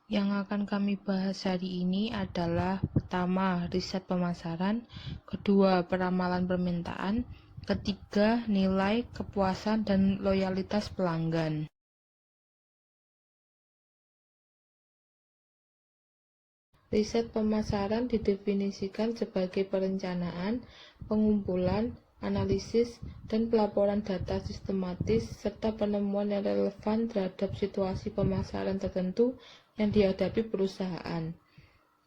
Yang akan kami bahas hari ini adalah pertama, riset pemasaran, kedua, peramalan permintaan, ketiga, nilai, kepuasan, dan loyalitas pelanggan. Riset pemasaran didefinisikan sebagai perencanaan, pengumpulan, analisis, dan pelaporan data sistematis serta penemuan yang relevan terhadap situasi pemasaran tertentu yang dihadapi perusahaan.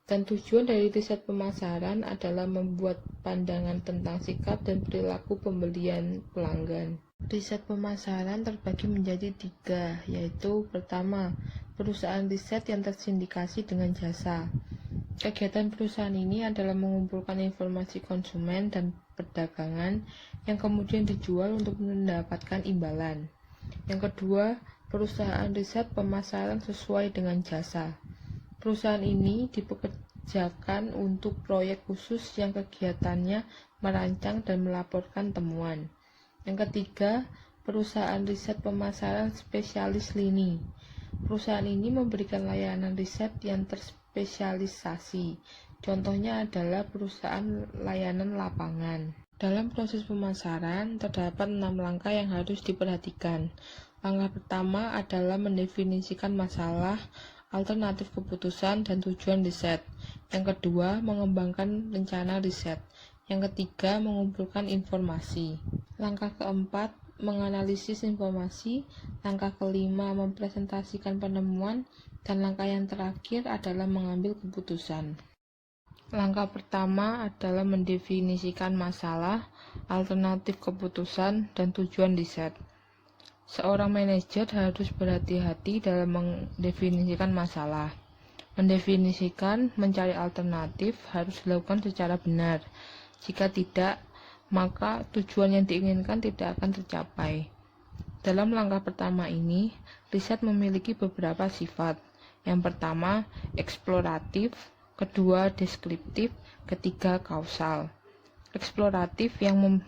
Dan tujuan dari riset pemasaran adalah membuat pandangan tentang sikap dan perilaku pembelian pelanggan. Riset pemasaran terbagi menjadi 3, yaitu pertama, perusahaan riset yang tersindikasi dengan jasa. Kegiatan perusahaan ini adalah mengumpulkan informasi konsumen dan perdagangan yang kemudian dijual untuk mendapatkan imbalan. Yang kedua, perusahaan riset pemasaran sesuai dengan jasa. Perusahaan ini dipekerjakan untuk proyek khusus yang kegiatannya merancang dan melaporkan temuan. Yang ketiga, perusahaan riset pemasaran spesialis lini. Perusahaan ini memberikan layanan riset yang terspesialisasi. Contohnya adalah perusahaan layanan lapangan. Dalam proses pemasaran, terdapat 6 langkah yang harus diperhatikan. Langkah pertama adalah mendefinisikan masalah, alternatif keputusan, dan tujuan riset. Yang kedua, mengembangkan rencana riset. Yang ketiga, mengumpulkan informasi. Langkah keempat, menganalisis informasi. Langkah kelima, mempresentasikan penemuan. Dan langkah yang terakhir adalah mengambil keputusan. Langkah pertama adalah mendefinisikan masalah, alternatif keputusan, dan tujuan riset. Seorang manajer harus berhati-hati dalam mendefinisikan masalah. Mendefinisikan, mencari alternatif harus dilakukan secara benar. Jika tidak, maka tujuan yang diinginkan tidak akan tercapai. Dalam langkah pertama ini, riset memiliki beberapa sifat. Yang pertama, eksploratif, kedua, deskriptif, ketiga, kausal. Eksploratif yang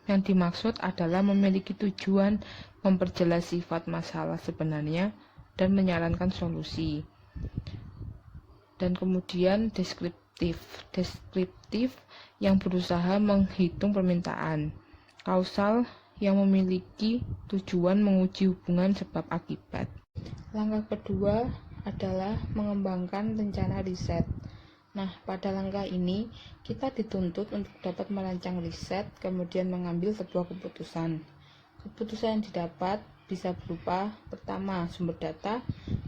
dimaksud adalah memiliki tujuan memperjelas sifat masalah sebenarnya dan menyarankan solusi. Dan kemudian deskriptif yang berusaha menghitung permintaan. Kausal yang memiliki tujuan menguji hubungan sebab akibat. Langkah kedua adalah mengembangkan rencana riset. Nah, pada langkah ini kita dituntut untuk dapat merancang riset, kemudian mengambil sebuah keputusan. Keputusan yang didapat bisa berupa pertama, sumber data,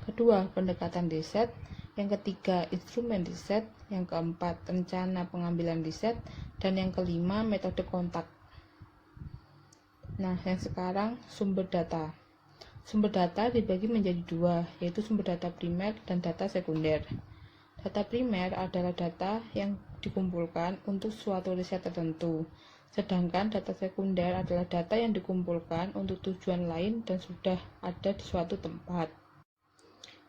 kedua, pendekatan riset, yang ketiga, instrumen riset, yang keempat, rencana pengambilan riset, dan yang kelima, metode kontak. Nah, yang sekarang sumber data. Sumber data dibagi menjadi 2, yaitu sumber data primer dan data sekunder. Data primer adalah data yang dikumpulkan untuk suatu riset tertentu, sedangkan data sekunder adalah data yang dikumpulkan untuk tujuan lain dan sudah ada di suatu tempat.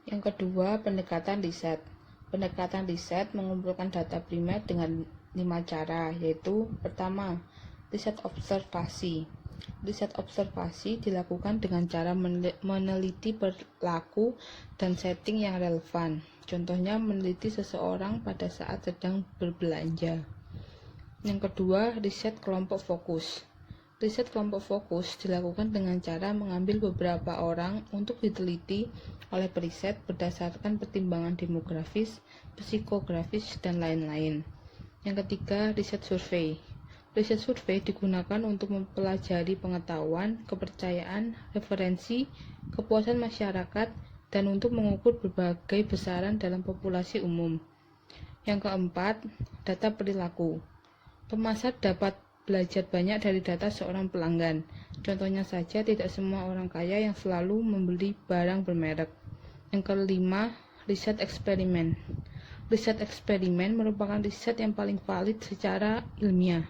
Yang kedua, pendekatan riset. Pendekatan riset mengumpulkan data primer dengan 5 cara, yaitu pertama, riset observasi. Riset observasi dilakukan dengan cara meneliti perilaku dan setting yang relevan. Contohnya meneliti seseorang pada saat sedang berbelanja. Yang kedua, riset kelompok fokus. Riset kelompok fokus dilakukan dengan cara mengambil beberapa orang untuk diteliti oleh periset berdasarkan pertimbangan demografis, psikografis, dan lain-lain. Yang ketiga, riset survei. Riset survei digunakan untuk mempelajari pengetahuan, kepercayaan, referensi, kepuasan masyarakat, dan untuk mengukur berbagai besaran dalam populasi umum. Yang keempat, data perilaku. Pemasar dapat belajar banyak dari data seorang pelanggan. Contohnya saja, tidak semua orang kaya yang selalu membeli barang bermerek. Yang kelima, riset eksperimen. Riset eksperimen merupakan riset yang paling valid secara ilmiah,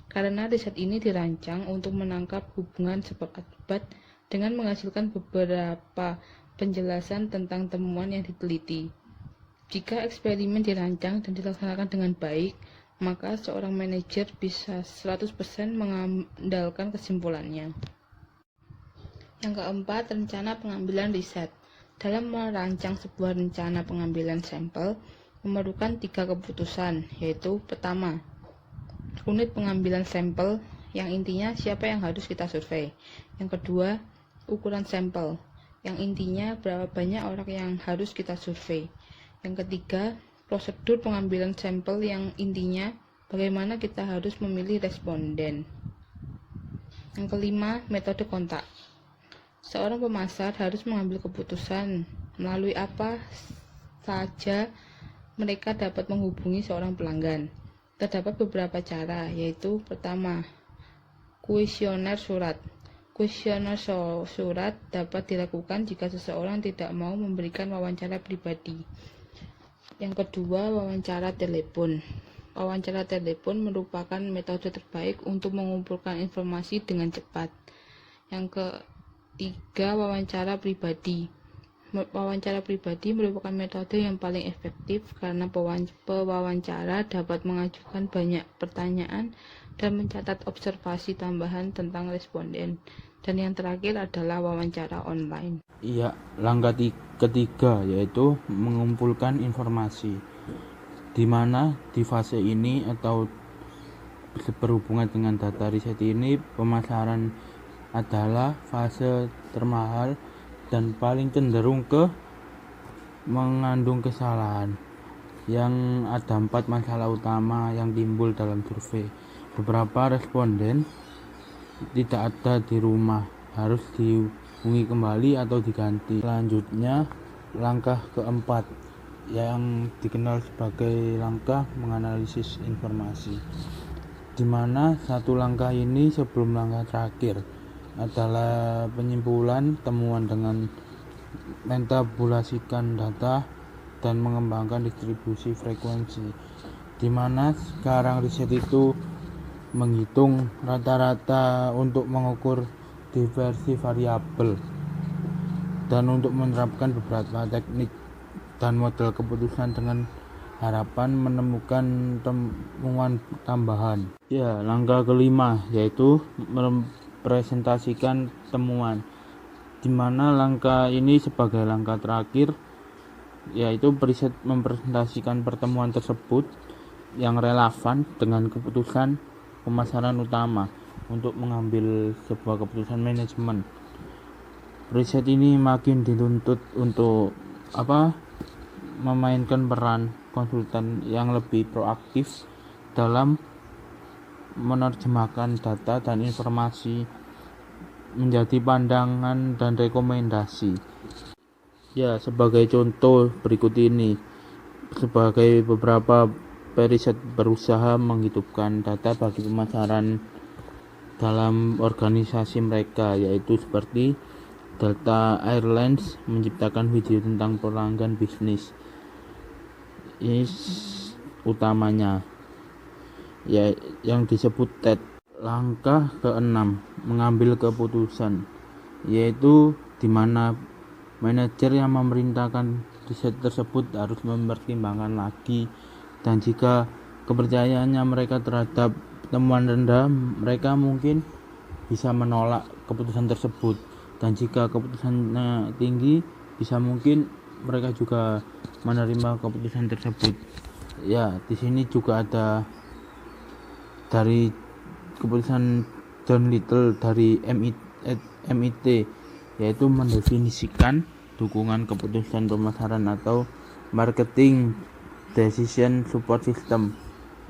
karena riset ini dirancang untuk menangkap hubungan sebab akibat dengan menghasilkan beberapa penjelasan tentang temuan yang diteliti. Jika eksperimen dirancang dan dilaksanakan dengan baik, maka seorang manajer bisa 100% mengandalkan kesimpulannya. Yang keempat, rencana pengambilan riset. Dalam merancang sebuah rencana pengambilan sampel, memerlukan 3 keputusan, yaitu pertama, unit pengambilan sampel, yang intinya siapa yang harus kita survei. Yang kedua, ukuran sampel, yang intinya berapa banyak orang yang harus kita survei. Yang ketiga, prosedur pengambilan sampel, yang intinya bagaimana kita harus memilih responden. Yang kelima, metode kontak. Seorang pemasar harus mengambil keputusan melalui apa saja mereka dapat menghubungi seorang pelanggan. Terdapat beberapa cara, yaitu pertama, kuesioner surat. Kuesioner surat dapat dilakukan jika seseorang tidak mau memberikan wawancara pribadi. Yang kedua, wawancara telepon. Wawancara telepon merupakan metode terbaik untuk mengumpulkan informasi dengan cepat. Yang ketiga, wawancara pribadi. Wawancara pribadi merupakan metode yang paling efektif karena pewawancara dapat mengajukan banyak pertanyaan dan mencatat observasi tambahan tentang responden. Dan yang terakhir adalah wawancara online. Iya, langkah ketiga yaitu mengumpulkan informasi, di mana di fase ini atau berhubungan dengan data riset ini, pemasaran adalah fase termahal dan paling cenderung ke mengandung kesalahan. Yang ada 4 masalah utama yang timbul dalam survei. Beberapa responden tidak ada di rumah, harus dihubungi kembali atau diganti. Selanjutnya, langkah keempat yang dikenal sebagai langkah menganalisis informasi, di mana satu langkah ini sebelum langkah terakhir adalah penyimpulan temuan dengan mentabulasikan data dan mengembangkan distribusi frekuensi, di mana sekarang riset itu menghitung rata-rata untuk mengukur diversi variabel dan untuk menerapkan beberapa teknik dan model keputusan dengan harapan menemukan temuan tambahan. Ya, langkah kelima yaitu mempresentasikan temuan, di mana langkah ini sebagai langkah terakhir, yaitu riset mempresentasikan pertemuan tersebut yang relevan dengan keputusan pemasaran utama untuk mengambil sebuah keputusan manajemen. Riset ini makin dituntut untuk memainkan peran konsultan yang lebih proaktif dalam menerjemahkan data dan informasi menjadi pandangan dan rekomendasi. Ya, sebagai contoh berikut ini, sebagai beberapa periset berusaha menghidupkan data bagi pemasaran dalam organisasi mereka, yaitu seperti Delta Airlines menciptakan video tentang pelanggan bisnis. Ini utamanya ya yang disebut TED. Langkah keenam, mengambil keputusan, yaitu di mana manajer yang memerintahkan riset tersebut harus mempertimbangkan lagi, dan jika kepercayaannya mereka terhadap temuan rendah, mereka mungkin bisa menolak keputusan tersebut, dan jika keputusannya tinggi, bisa mungkin mereka juga menerima keputusan tersebut. Ya, di sini juga ada dari keputusan John Little dari MIT, yaitu mendefinisikan dukungan keputusan pemasaran atau marketing decision support system,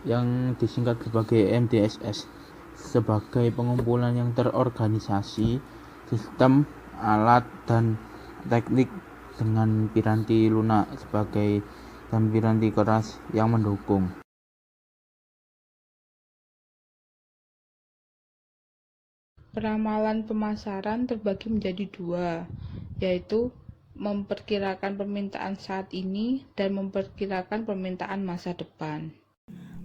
yang disingkat sebagai MDSS, sebagai pengumpulan yang terorganisasi sistem, alat, dan teknik dengan piranti lunak dan piranti keras yang mendukung. Peramalan pemasaran terbagi menjadi 2, yaitu memperkirakan permintaan saat ini dan memperkirakan permintaan masa depan.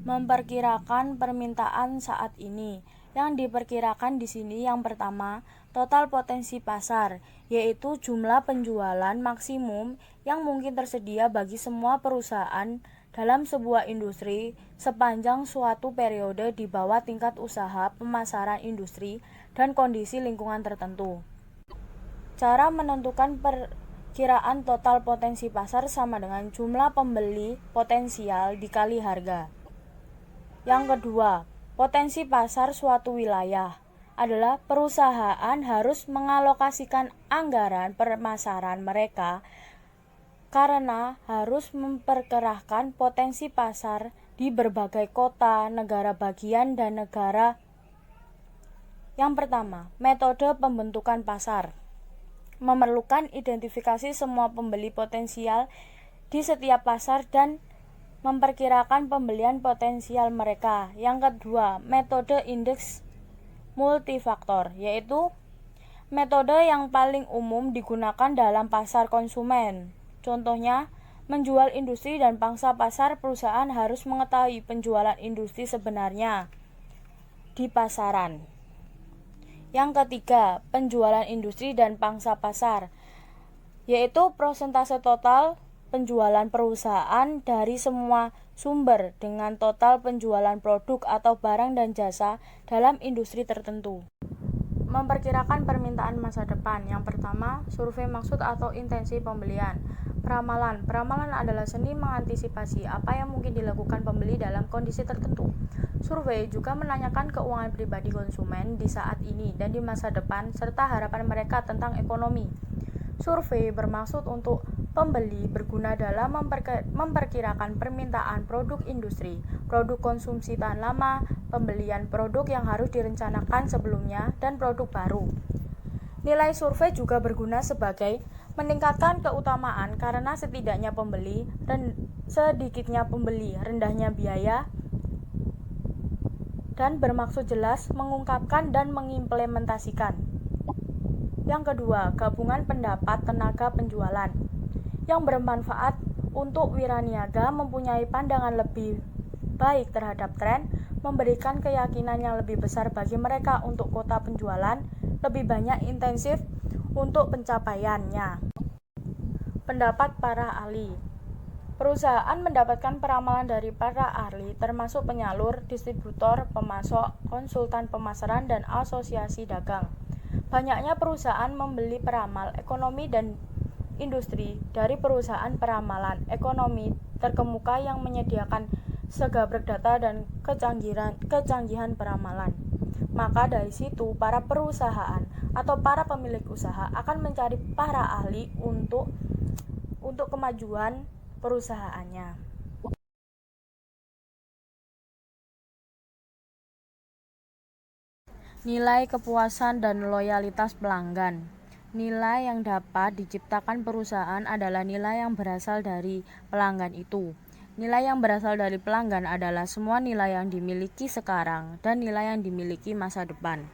Memperkirakan permintaan saat ini. Yang diperkirakan di sini yang pertama, total potensi pasar, yaitu jumlah penjualan maksimum yang mungkin tersedia bagi semua perusahaan dalam sebuah industri sepanjang suatu periode di bawah tingkat usaha pemasaran industri dan kondisi lingkungan tertentu. Cara menentukan kiraan total potensi pasar sama dengan jumlah pembeli potensial dikali harga. Yang kedua, potensi pasar suatu wilayah adalah perusahaan harus mengalokasikan anggaran pemasaran mereka karena harus memperkerahkan potensi pasar di berbagai kota, negara bagian, dan negara. Yang pertama, metode pembentukan pasar memerlukan identifikasi semua pembeli potensial di setiap pasar dan memperkirakan pembelian potensial mereka. Yang kedua, metode indeks multifaktor, yaitu metode yang paling umum digunakan dalam pasar konsumen. Contohnya, menjual industri dan pangsa pasar. Perusahaan harus mengetahui penjualan industri sebenarnya di pasaran. Yang ketiga, penjualan industri dan pangsa pasar, yaitu persentase total penjualan perusahaan dari semua sumber dengan total penjualan produk atau barang dan jasa dalam industri tertentu. Memperkirakan permintaan masa depan. Yang pertama, survei maksud atau intensi pembelian. Peramalan. Peramalan adalah seni mengantisipasi apa yang mungkin dilakukan pembeli dalam kondisi tertentu. Survei juga menanyakan keuangan pribadi konsumen di saat ini dan di masa depan serta harapan mereka tentang ekonomi. Survei bermaksud untuk pembeli berguna dalam memperkirakan permintaan produk industri, produk konsumsi tahan lama, pembelian produk yang harus direncanakan sebelumnya, dan produk baru. Nilai survei juga berguna sebagai meningkatkan keutamaan karena setidaknya pembeli, sedikitnya pembeli, rendahnya biaya, dan bermaksud jelas mengungkapkan dan mengimplementasikan. Yang kedua, gabungan pendapat tenaga penjualan yang bermanfaat untuk wiraniaga mempunyai pandangan lebih baik terhadap tren, memberikan keyakinan yang lebih besar bagi mereka untuk kota penjualan, lebih banyak intensif untuk pencapaiannya. Pendapat para ahli. Perusahaan mendapatkan peramalan dari para ahli termasuk penyalur, distributor, pemasok, konsultan pemasaran, dan asosiasi dagang. Banyaknya perusahaan membeli peramal ekonomi dan industri dari perusahaan peramalan ekonomi terkemuka yang menyediakan segabrek data dan kecanggihan peramalan. Maka dari situ para perusahaan atau para pemilik usaha akan mencari para ahli untuk kemajuan perusahaannya. Nilai kepuasan dan loyalitas pelanggan. Nilai yang dapat diciptakan perusahaan adalah nilai yang berasal dari pelanggan itu. Nilai yang berasal dari pelanggan adalah semua nilai yang dimiliki sekarang dan nilai yang dimiliki masa depan.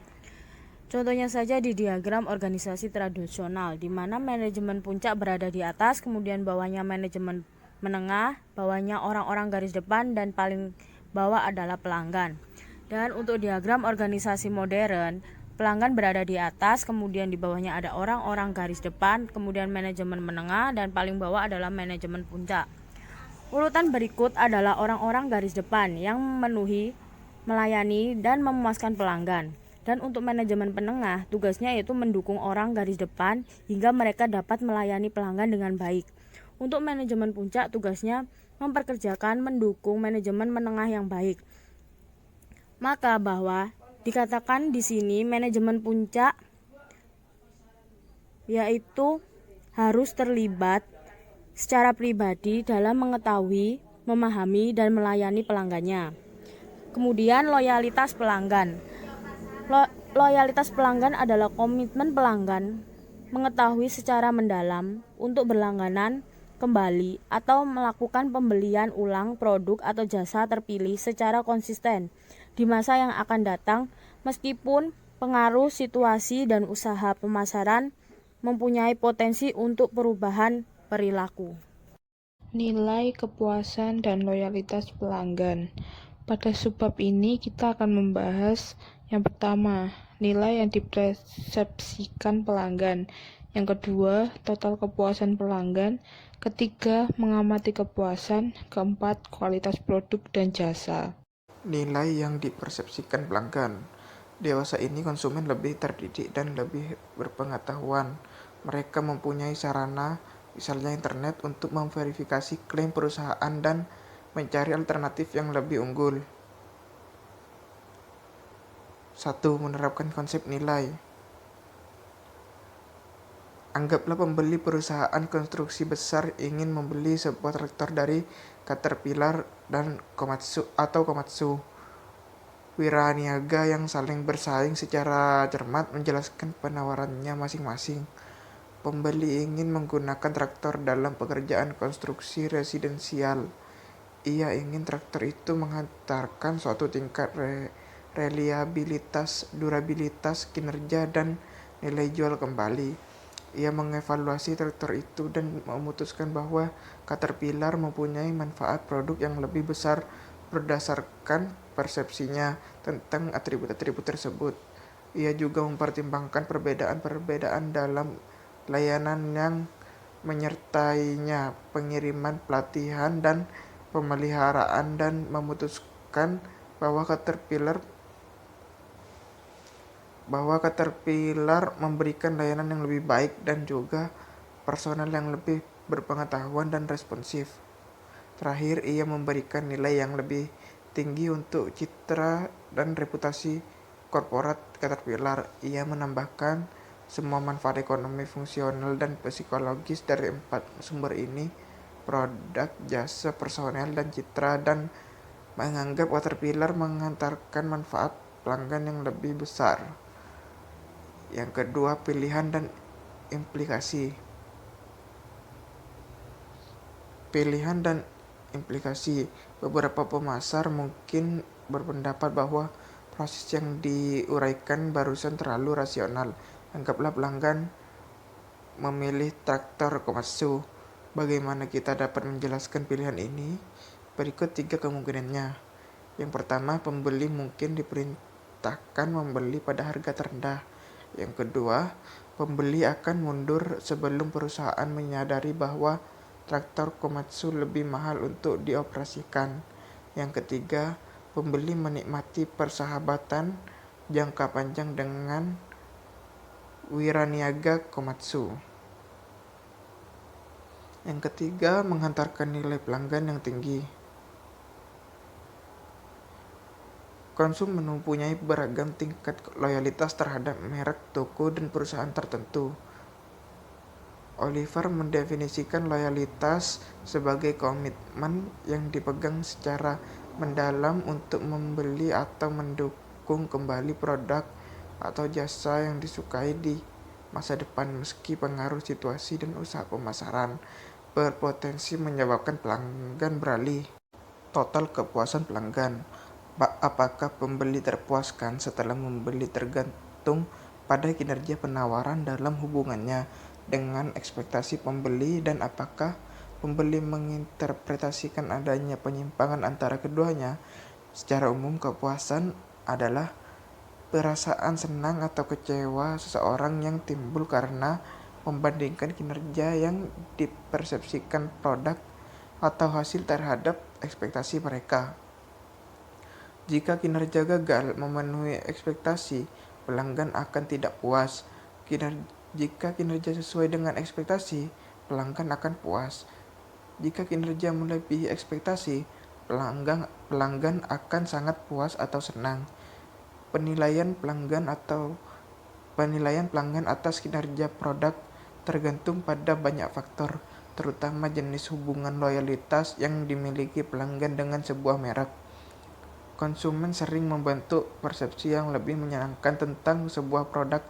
Contohnya saja di diagram organisasi tradisional, di mana manajemen puncak berada di atas, kemudian bawahnya manajemen menengah, bawahnya orang-orang garis depan, dan paling bawah adalah pelanggan. Dan untuk diagram organisasi modern, pelanggan berada di atas, kemudian di bawahnya ada orang-orang garis depan, kemudian manajemen menengah, dan paling bawah adalah manajemen puncak. Urutan berikut adalah orang-orang garis depan yang memenuhi, melayani, dan memuaskan pelanggan. Dan untuk manajemen penengah, tugasnya yaitu mendukung orang garis depan hingga mereka dapat melayani pelanggan dengan baik. Untuk manajemen puncak, tugasnya memperkerjakan mendukung manajemen menengah yang baik. Maka bahwa dikatakan di sini manajemen puncak yaitu harus terlibat secara pribadi dalam mengetahui, memahami, dan melayani pelanggannya. Kemudian loyalitas pelanggan. Loyalitas pelanggan adalah komitmen pelanggan mengetahui secara mendalam untuk berlangganan kembali atau melakukan pembelian ulang produk atau jasa terpilih secara konsisten di masa yang akan datang, meskipun pengaruh situasi dan usaha pemasaran mempunyai potensi untuk perubahan perilaku. Nilai kepuasan dan loyalitas pelanggan. Pada subbab ini kita akan membahas yang pertama, nilai yang dipersepsikan pelanggan. Yang kedua, total kepuasan pelanggan. Ketiga, mengamati kepuasan. Keempat, kualitas produk dan jasa. Nilai yang dipersepsikan pelanggan. Dewasa ini konsumen lebih terdidik dan lebih berpengetahuan. Mereka mempunyai sarana misalnya internet, untuk memverifikasi klaim perusahaan dan mencari alternatif yang lebih unggul. 1. Menerapkan konsep nilai. Anggaplah pembeli perusahaan konstruksi besar ingin membeli sebuah traktor dari Caterpillar dan Komatsu. Wiraniaga yang saling bersaing secara cermat menjelaskan penawarannya masing-masing. Pembeli ingin menggunakan traktor dalam pekerjaan konstruksi residensial. Ia ingin traktor itu menghantarkan suatu tingkat reliabilitas, durabilitas, kinerja, dan nilai jual kembali. Ia mengevaluasi traktor itu dan memutuskan bahwa Caterpillar mempunyai manfaat produk yang lebih besar berdasarkan persepsinya tentang atribut-atribut tersebut. Ia juga mempertimbangkan perbedaan-perbedaan dalam layanan yang menyertainya, pengiriman, pelatihan, dan pemeliharaan, dan memutuskan bahwa Caterpillar memberikan layanan yang lebih baik dan juga personel yang lebih berpengetahuan dan responsif. Terakhir, ia memberikan nilai yang lebih tinggi untuk citra dan reputasi korporat Caterpillar. Ia menambahkan semua manfaat ekonomi, fungsional, dan psikologis dari 4 sumber ini, produk, jasa, personel, dan citra, dan menganggap Caterpillar menghantarkan manfaat pelanggan yang lebih besar. Yang kedua, pilihan dan implikasi. Pilihan dan implikasi. Beberapa pemasar mungkin berpendapat bahwa proses yang diuraikan barusan terlalu rasional. Anggaplah pelanggan memilih traktor Komatsu. Bagaimana kita dapat menjelaskan pilihan ini? Berikut 3 kemungkinannya. Yang pertama, pembeli mungkin diperintahkan membeli pada harga terendah. Yang kedua, pembeli akan mundur sebelum perusahaan menyadari bahwa traktor Komatsu lebih mahal untuk dioperasikan. Yang ketiga, pembeli menikmati persahabatan jangka panjang dengan Wiraniaga Komatsu. Yang ketiga, menghantarkan nilai pelanggan yang tinggi. Konsum mempunyai beragam tingkat loyalitas terhadap merek, toko, dan perusahaan tertentu. Oliver mendefinisikan loyalitas sebagai komitmen yang dipegang secara mendalam untuk membeli atau mendukung kembali produk atau jasa yang disukai di masa depan, meski pengaruh situasi dan usaha pemasaran berpotensi menyebabkan pelanggan beralih. Total kepuasan pelanggan. Apakah pembeli terpuaskan setelah membeli tergantung pada kinerja penawaran dalam hubungannya dengan ekspektasi pembeli, dan apakah pembeli menginterpretasikan adanya penyimpangan antara keduanya. Secara umum, kepuasan adalah perasaan senang atau kecewa seseorang yang timbul karena membandingkan kinerja yang dipersepsikan produk atau hasil terhadap ekspektasi mereka. Jika kinerja gagal memenuhi ekspektasi, pelanggan akan tidak puas. Jika kinerja sesuai dengan ekspektasi, pelanggan akan puas. Jika kinerja melebihi ekspektasi, pelanggan akan sangat puas atau senang. Penilaian pelanggan atas kinerja produk tergantung pada banyak faktor, terutama jenis hubungan loyalitas yang dimiliki pelanggan dengan sebuah merek. Konsumen sering membentuk persepsi yang lebih menyenangkan tentang sebuah produk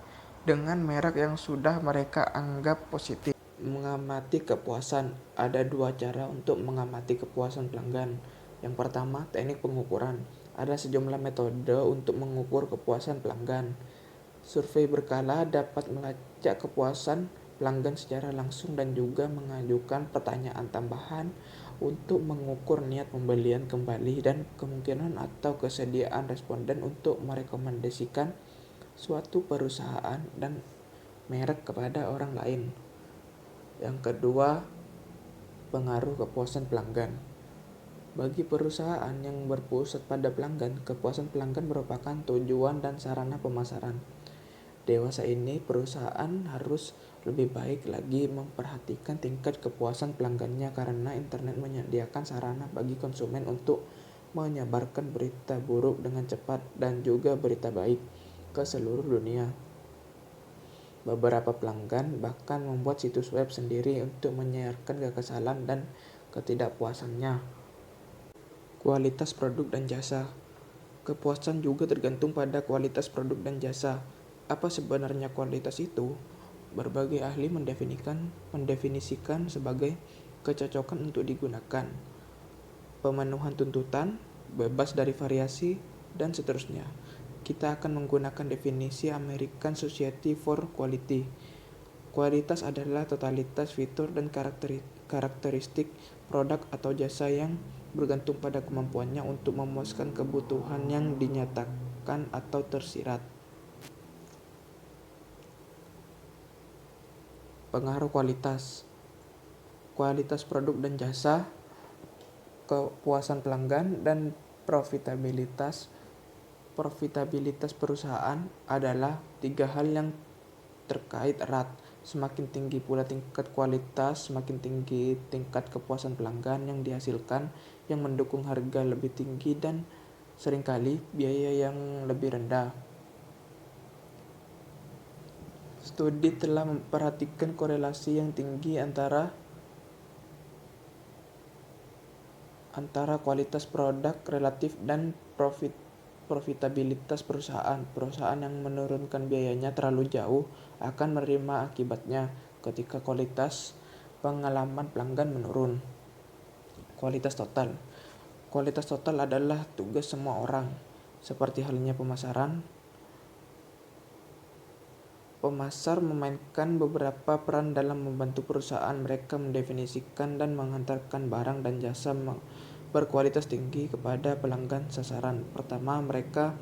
dengan merek yang sudah mereka anggap positif. Mengamati kepuasan. Ada 2 cara untuk mengamati kepuasan pelanggan. Yang pertama, teknik pengukuran. Ada sejumlah metode untuk mengukur kepuasan pelanggan. Survei berkala dapat melacak kepuasan pelanggan secara langsung dan juga mengajukan pertanyaan tambahan untuk mengukur niat pembelian kembali dan kemungkinan atau kesediaan responden untuk merekomendasikan suatu perusahaan dan merek kepada orang lain. Yang kedua, pengaruh kepuasan pelanggan. Bagi perusahaan yang berpusat pada pelanggan, kepuasan pelanggan merupakan tujuan dan sarana pemasaran. dewasa ini perusahaan harus lebih baik lagi memperhatikan tingkat kepuasan pelanggannya karena internet menyediakan sarana bagi konsumen untuk menyebarkan berita buruk dengan cepat dan juga berita baik ke seluruh dunia. Beberapa pelanggan bahkan membuat situs web sendiri untuk menyiarkan kekesalan dan ketidakpuasannya. Kualitas produk dan jasa. Kepuasan juga tergantung pada kualitas produk dan jasa. Apa sebenarnya kualitas itu? Berbagai ahli mendefinisikan sebagai kecocokan untuk digunakan, pemenuhan tuntutan, bebas dari variasi, dan seterusnya. Kita akan menggunakan definisi American Society for Quality. Kualitas adalah totalitas fitur dan karakteristik produk atau jasa yang bergantung pada kemampuannya untuk memuaskan kebutuhan yang dinyatakan atau tersirat. Pengaruh kualitas. Kualitas produk dan jasa, kepuasan pelanggan, dan profitabilitas perusahaan adalah 3 hal yang terkait erat. Semakin tinggi pula tingkat kualitas, semakin tinggi tingkat kepuasan pelanggan yang dihasilkan, yang mendukung harga lebih tinggi dan seringkali biaya yang lebih rendah. Studi telah memperhatikan korelasi yang tinggi antara kualitas produk relatif dan profitabilitas perusahaan. Perusahaan yang menurunkan biayanya terlalu jauh akan menerima akibatnya ketika kualitas pengalaman pelanggan menurun. Kualitas total. Kualitas total adalah tugas semua orang, seperti halnya pemasaran. Pemasar memainkan beberapa peran dalam membantu perusahaan mereka mendefinisikan dan mengantarkan barang dan jasa berkualitas tinggi kepada pelanggan sasaran. Pertama, mereka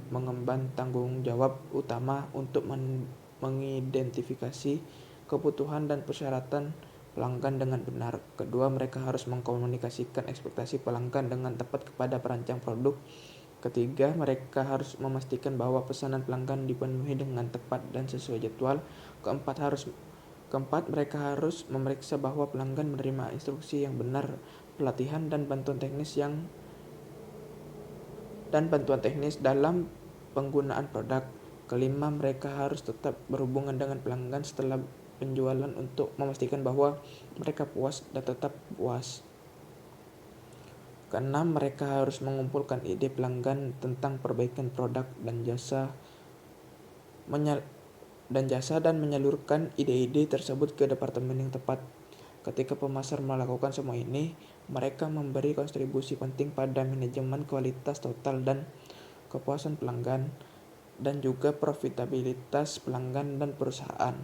mengemban tanggung jawab utama untuk mengidentifikasi kebutuhan dan persyaratan pelanggan dengan benar. Kedua, mereka harus mengkomunikasikan ekspektasi pelanggan dengan tepat kepada perancang produk. Ketiga, mereka harus memastikan bahwa pesanan pelanggan dipenuhi dengan tepat dan sesuai jadwal. Keempat, mereka harus memeriksa bahwa pelanggan menerima instruksi yang benar, pelatihan dan bantuan teknis dalam penggunaan produk. Kelima, mereka harus tetap berhubungan dengan pelanggan setelah penjualan untuk memastikan bahwa mereka puas dan tetap puas. Keenam, mereka harus mengumpulkan ide pelanggan tentang perbaikan produk dan jasa dan menyalurkan ide-ide tersebut ke departemen yang tepat. Ketika pemasar melakukan semua ini, mereka memberi kontribusi penting pada manajemen kualitas total dan kepuasan pelanggan, dan juga profitabilitas pelanggan dan perusahaan.